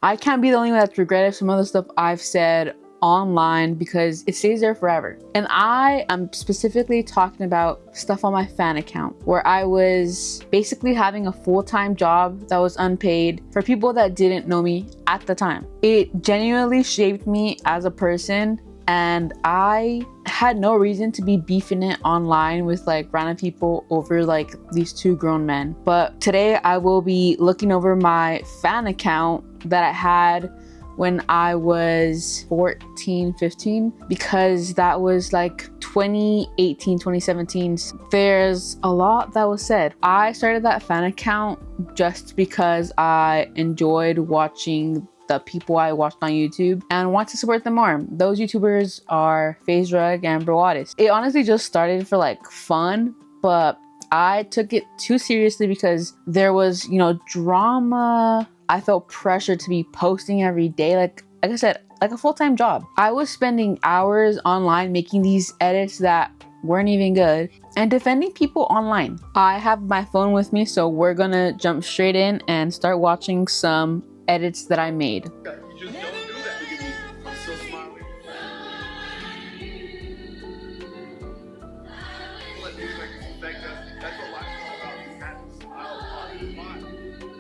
I can't be the only one that's regretted some of the stuff I've said online because it stays there forever. And I am specifically talking about stuff on my fan account where I was basically having a full-time job that was unpaid for people that didn't know me at the time. It genuinely shaped me as a person, and I had no reason to be beefing it online with like random people over like these two grown men. But today I will be looking over my fan account that I had when I was 14, 15, because that was like 2018, 2017. There's a lot that was said. I started that fan account just because I enjoyed watching the people I watched on YouTube and want to support them more. Those YouTubers are fazerug and Brawadis. It honestly just started for like fun, but I took it too seriously because there was, you know, drama. I felt pressure to be posting every day, like I said, like a full-time job. I was spending hours online making these edits that weren't even good and defending people online. I have my phone with me, so we're gonna jump straight in and start watching some edits that I made. You just don't do that. Look at me. I'm so smiling. That's what life's all about. You have to smile on your mind.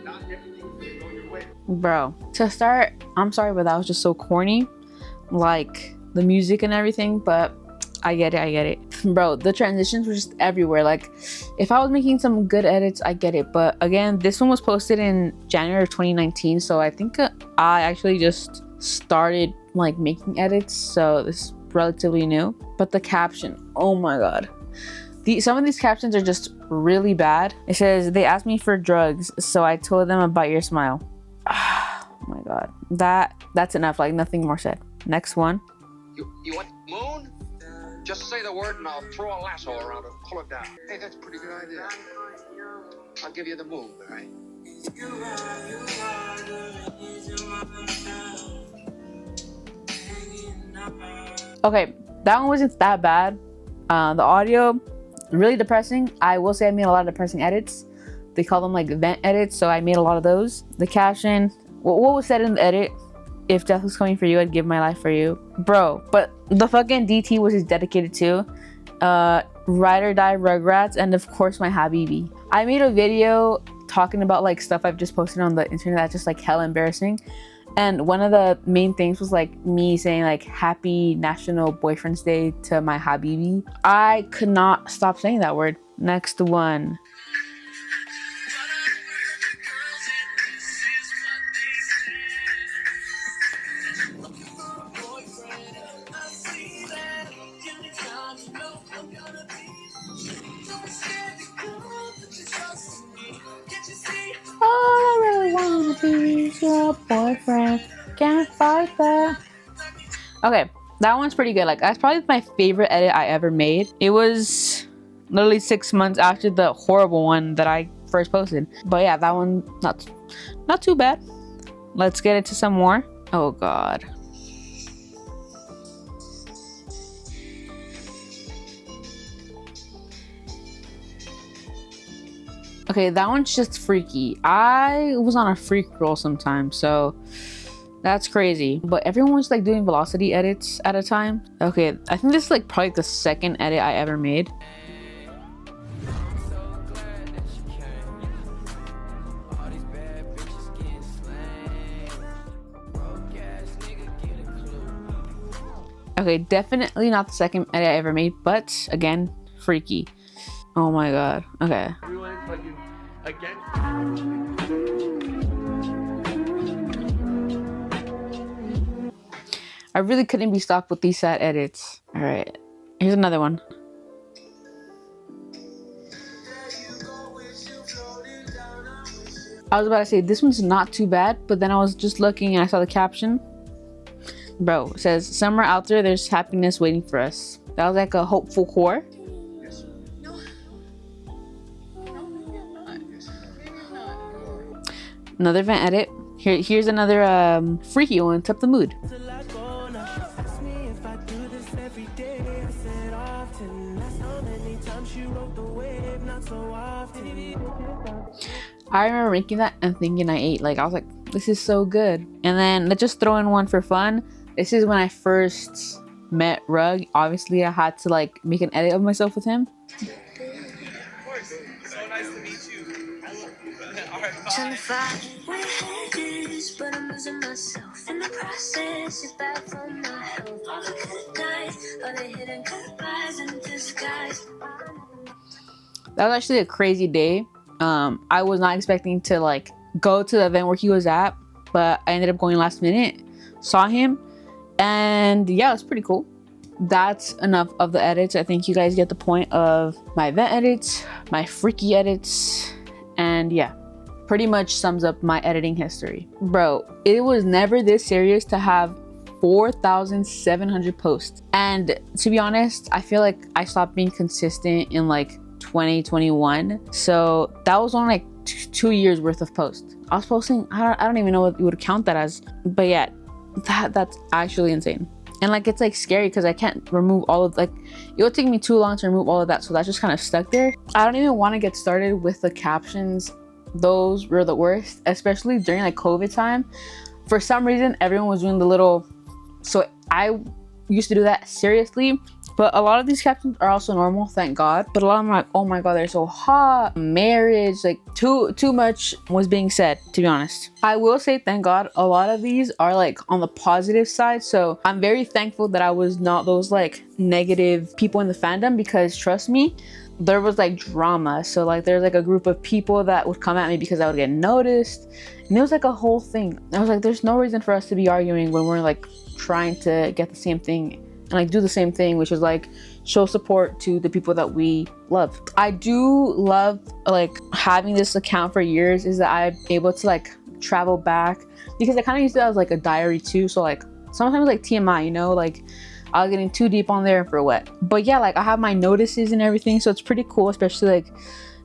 Not everything go your way. Bro, to start, I'm sorry, but that was just so corny. Like the music and everything, but I get it. Bro, the transitions were just everywhere. Like if I was making some good edits, I get it. But again, this one was posted in January of 2019. So I think I actually just started like making edits. So this is relatively new. But the caption, oh my God. Some of these captions are just really bad. It says, they asked me for drugs, so I told them about your smile. Oh my God. That's enough. Like nothing more said. Next one. You want moon? Just say the word and I'll throw a lasso around it and pull it down. Hey, that's a pretty good idea. I'll give you the moon, all right? Okay, that one wasn't that bad. The audio, really depressing. I will say I made a lot of depressing edits. They call them like vent edits, so I made a lot of those. The caption, what was said in the edit? If death was coming for you, I'd give my life for you. Bro, but the fucking DT was just dedicated to Ride or Die Rugrats and of course my Habibi. I made a video talking about like stuff I've just posted on the internet that's just like hella embarrassing. And one of the main things was like me saying like happy National Boyfriend's Day to my Habibi. I could not stop saying that word. Next one. All I really wanna be is your boyfriend. Can't fight that. Okay, that one's pretty good. Like that's probably my favorite edit I ever made. It was literally 6 months after the horrible one that I first posted. But yeah, that one not too bad. Let's get into some more. Oh God. Okay, that one's just freaky. I was on a freak roll sometimes, so that's crazy. But everyone was like doing velocity edits at a time. Okay, I think this is like probably the second edit I ever made. Okay, definitely not the second edit I ever made, but again, freaky. Oh my God. Okay. I really couldn't be stopped with these sad edits. All right, here's another one. I was about to say this one's not too bad, but then I was just looking and I saw the caption. Bro, it says somewhere out there's happiness waiting for us. That was like a hopeful core. Another vent edit. Here's another freaky one to up the mood. I remember making that and thinking I ate. Like I was like, this is so good. And then let's just throw in one for fun. This is when I first met Rug. Obviously, I had to like make an edit of myself with him. Of course. So nice to meet you. I love you. All right, bye. But I'm losing myself in the process. It's bad for my health. All the good nights, all the hidden goodbyes in disguise. That was actually a crazy day. I was not expecting to like go to the event where he was at, but I ended up going last minute, saw him, and yeah, it was pretty cool. That's enough of the edits. I think you guys get the point of my event edits, my freaky edits, and yeah, pretty much sums up my editing history. Bro, it was never this serious to have 4,700 posts. And to be honest, I feel like I stopped being consistent in like 2021. So that was only like 2 years worth of posts. I was posting, I don't even know what you would count that as, but yeah, that's actually insane. And like it's like scary because I can't remove all of, like, it would take me too long to remove all of that, so that's just kind of stuck there. I don't even want to get started with the captions. Those were the worst, especially during like COVID time. For some reason everyone was doing the little, so I used to do that seriously, but a lot of these captions are also normal, thank God. But a lot of them are like, oh my God, they're so hot, marriage, like too much was being said, to be honest. I will say, thank God, a lot of these are like on the positive side. So I'm very thankful that I was not those like negative people in the fandom, because trust me, there was like drama. So like there's like a group of people that would come at me because I would get noticed, and it was like a whole thing. I was like, there's no reason for us to be arguing when we're like trying to get the same thing and like do the same thing, which is like show support to the people that we love. I do love like having this account for years, is that I'm able to like travel back, because I kind of used it as like a diary too. So like sometimes like TMI, you know, like I was getting too deep on there for what. But yeah, like I have my notices and everything, so it's pretty cool, especially like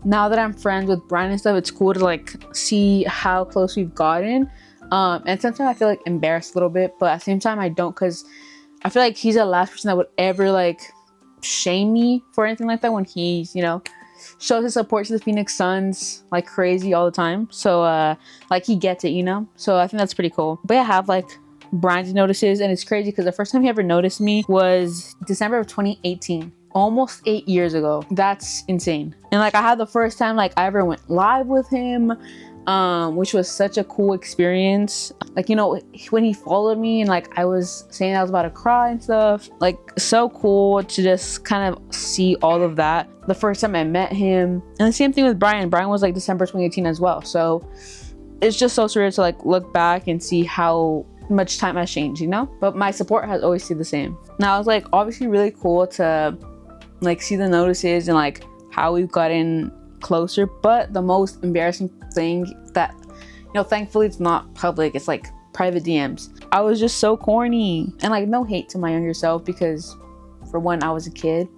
now that I'm friends with Brian and stuff. It's cool to like see how close we've gotten. And sometimes I feel like embarrassed a little bit, but at the same time I don't, because I feel like he's the last person that would ever like shame me for anything like that, when he's, you know, shows his support to the Phoenix Suns like crazy all the time. So like he gets it, you know. So I think that's pretty cool. But yeah, I have like Brian's notices, and it's crazy because the first time he ever noticed me was December of 2018, almost 8 years ago. That's insane. And like I had the first time like I ever went live with him, which was such a cool experience. Like, you know, when he followed me and like I was saying I was about to cry and stuff, like so cool to just kind of see all of that the first time I met him. And the same thing with Brian. Brian was like December 2018 as well. So it's just so surreal to like look back and see how much time has changed, you know. But my support has always stayed the same. Now it's like obviously really cool to like see the notices and like how we've gotten closer. But the most embarrassing thing that, you know, thankfully it's not public, it's like private DMs. I was just so corny, and like no hate to my younger self, because for one, I was a kid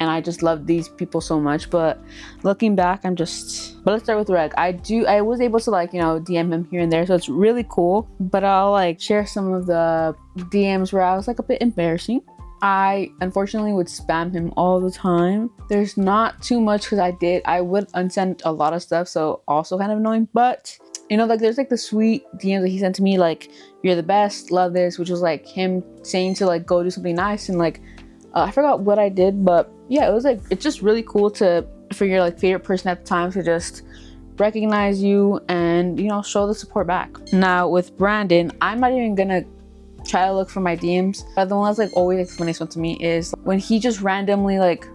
and I just loved these people so much. But looking back, but let's start with Reg. I was able to like, you know, DM him here and there, so it's really cool. But I'll like share some of the DMs where I was like a bit embarrassing. I unfortunately would spam him all the time. There's not too much, because I would unsend a lot of stuff, so also kind of annoying. But you know, like there's like the sweet DMs that he sent to me, like you're the best, love this, which was like him saying to like go do something nice, and like I forgot what I did, but yeah, it was like, it's just really cool for your like favorite person at the time to just recognize you and, you know, show the support back. Now with Brandon, I'm not even gonna try to look for my DMs. But the one that's like always like the funniest one to me is when he just randomly like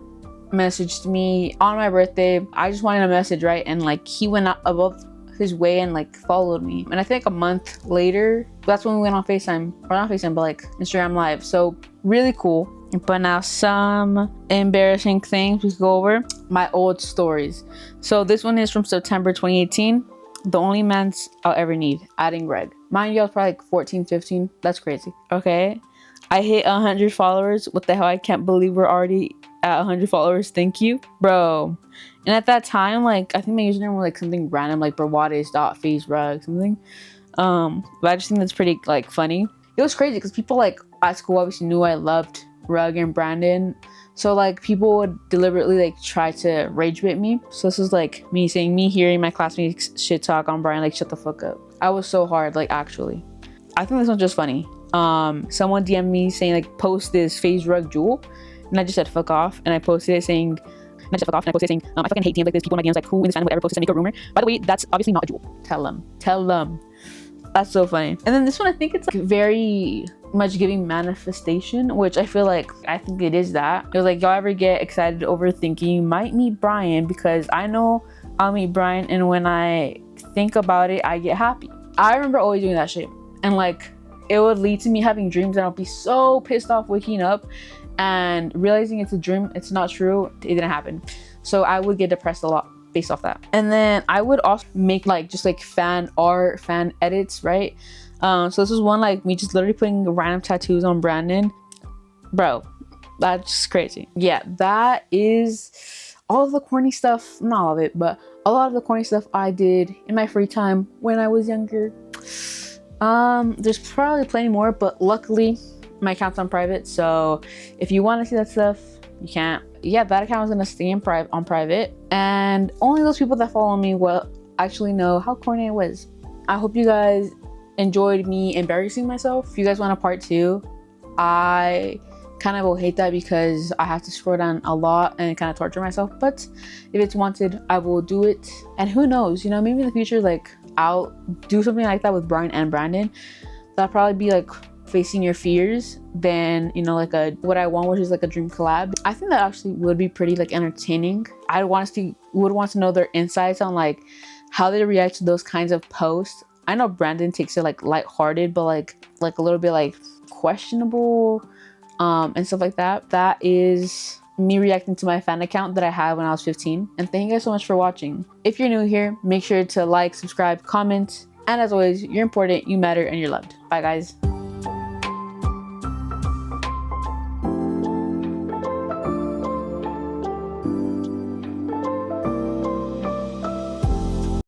messaged me on my birthday. I just wanted a message, right? And like he went out above his way and like followed me. And I think a month later, that's when we went on FaceTime, or not FaceTime, but like Instagram Live. So really cool. But now some embarrassing things we go over. My old stories. So this one is from September 2018. The only mans I'll ever need, adding Greg. Mind you, I was probably like 14, 15. That's crazy. Okay. I hit 100 followers. What the hell? I can't believe we're already at 100 followers. Thank you, bro. And at that time, like, I think my username was like something random, like Brawadis.fazerug, something. But I just think that's pretty like funny. It was crazy because people like at school obviously knew I loved Rug and Brandon. So like people would deliberately like try to rage bait me. So this is like me hearing my classmates shit talk on Brian, like shut the fuck up. I was so hard, like actually. I think this one's just funny. Someone DM'd me saying like post this fazerug jewel, and I just said fuck off, and I posted it saying I fucking hate DMs like this. People in my DMs like, who in this fandom would ever post this and make a rumor? By the way, that's obviously not a jewel. Tell them. That's so funny. And then this one, I think it's like very much giving manifestation, which I think it is that. It was like, y'all ever get excited over thinking you might meet Brian, because I know I'll meet Brian, and when I think about it, I get happy. I remember always doing that shit, and like it would lead to me having dreams, and I'll be so pissed off waking up and realizing it's a dream, it's not true, it didn't happen. So I would get depressed a lot based off that. And then I would also make like just like fan art, fan edits, right? So this was one like me just literally putting random tattoos on Brandon. Bro, that's just crazy. Yeah, that is all of the corny stuff, not all of it, but a lot of the corny stuff I did in my free time when I was younger. There's probably plenty more, but luckily my account's on private, so if you want to see that stuff, you can't. Yeah, that account is gonna stay on private, and only those people that follow me will actually know how corny it was. I hope you guys enjoyed me embarrassing myself. If you guys want a part 2, I kind of will hate that because I have to scroll down a lot and kind of torture myself, but if it's wanted, I will do it. And who knows, you know, maybe in the future, like I'll do something like that with Brian and Brandon. That'll probably be like facing your fears than, you know, like what I want, which is like a dream collab. I think that actually would be pretty like entertaining. I would want to know their insights on like how they react to those kinds of posts. I know Brandon takes it like lighthearted, but like a little bit like questionable and stuff like that. That is me reacting to my fan account that I had when I was 15. And thank you guys so much for watching. If you're new here, make sure to like, subscribe, comment, and as always, you're important, you matter, and you're loved. Bye guys.